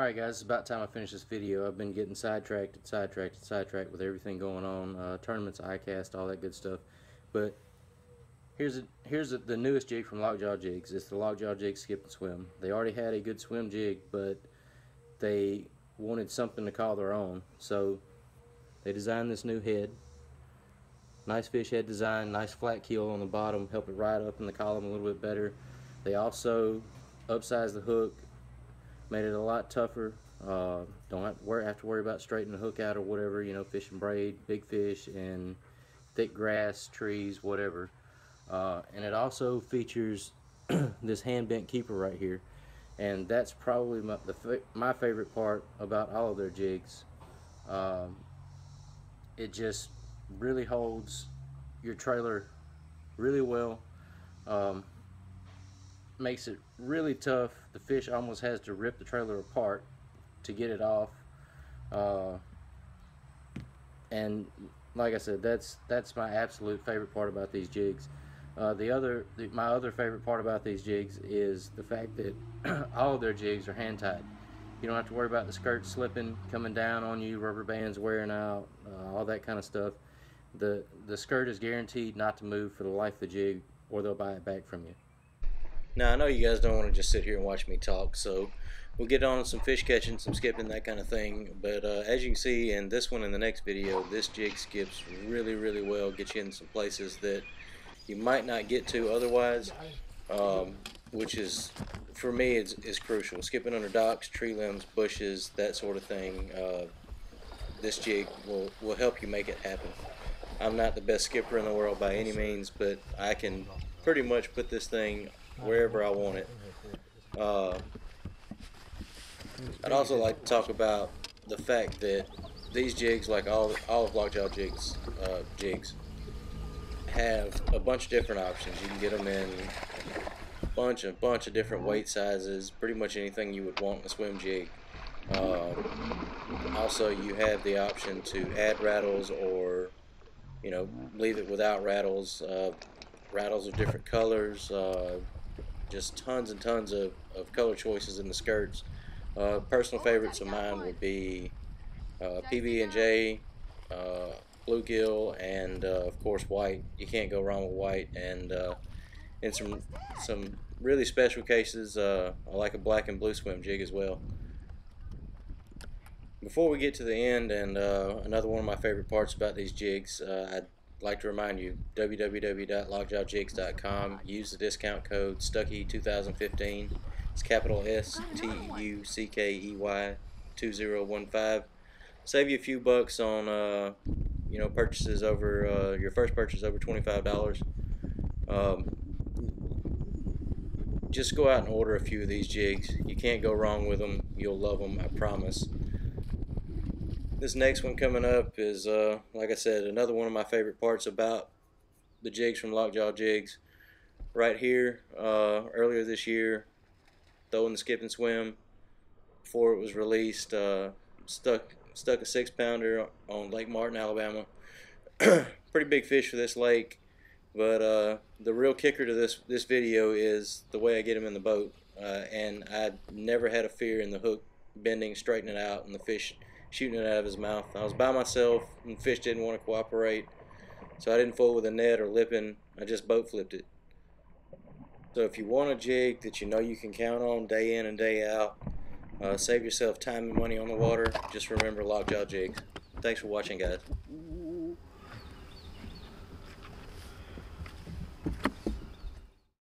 Alright guys, it's about time I finish this video. I've been getting sidetracked with everything going on. Tournaments, ICAST, all that good stuff. But here's the newest jig from Lockjaw Jigs. It's the Lockjaw Jigs Skip and Swim. They already had a good swim jig, but they wanted something to call their own. So they designed this new head. Nice fish head design, nice flat keel on the bottom, help it ride up in the column a little bit better. They also upsized the hook, made it a lot tougher. Don't have to worry about straightening the hook out or whatever, you know, fishing braid, big fish, and thick grass, trees, whatever. And it also features this hand bent keeper right here, and that's probably my favorite part about all of their jigs. It just really holds your trailer really well. Makes it really tough. The fish almost has to rip the trailer apart to get it off. And like I said, that's my absolute favorite part about these jigs. My other favorite part about these jigs is the fact that all of their jigs are hand tied. You don't have to worry about the skirt slipping, coming down on you, rubber bands wearing out, all that kind of stuff. The skirt is guaranteed not to move for the life of the jig, or they'll buy it back from you. Now, I know you guys don't want to just sit here and watch me talk, so we'll get on some fish catching, some skipping, that kind of thing. But as you can see in this one, in the next video, this jig skips really, really well. Get you in some places that you might not get to otherwise, which is, for me, is crucial. Skipping under docks, tree limbs, bushes, that sort of thing. This jig will help you make it happen. I'm not the best skipper in the world by any means, but I can pretty much put this thing wherever I want it. I'd also like to talk about the fact that these jigs, like all of Lockjaw jigs, have a bunch of different options. You can get them in a bunch of different weight sizes, pretty much anything you would want in a swim jig. Also, you have the option to add rattles, or leave it without rattles. Rattles of different colors. Just tons and tons of color choices in the skirts. Personal favorites of mine would be PB&J, bluegill, and of course white. You can't go wrong with white. And in some really special cases, I like a black and blue swim jig as well. Before we get to the end, and another one of my favorite parts about these jigs, I'd like to remind you, www.lockjawjigs.com. Use the discount code STUCKEY2015. It's capital STUCKEY 2015. Save you a few bucks on purchases over your first purchase over $25. Just go out and order a few of these jigs. You can't go wrong with them. You'll love them, I promise. This next one coming up is, like I said, another one of my favorite parts about the jigs from Lockjaw Jigs. Right here, earlier this year, throwing the skip and swim, before it was released, stuck a 6-pounder on Lake Martin, Alabama. Pretty big fish for this lake, but the real kicker to this video is the way I get him in the boat. And I never had a fear in the hook bending, straightening out, and the fish shooting it out of his mouth. I was by myself, and the fish didn't want to cooperate, so I didn't fool with a net or lipping. I just boat flipped it. So if you want a jig that you know you can count on day in and day out, save yourself time and money on the water, just remember Lockjaw Jigs. Thanks for watching, guys.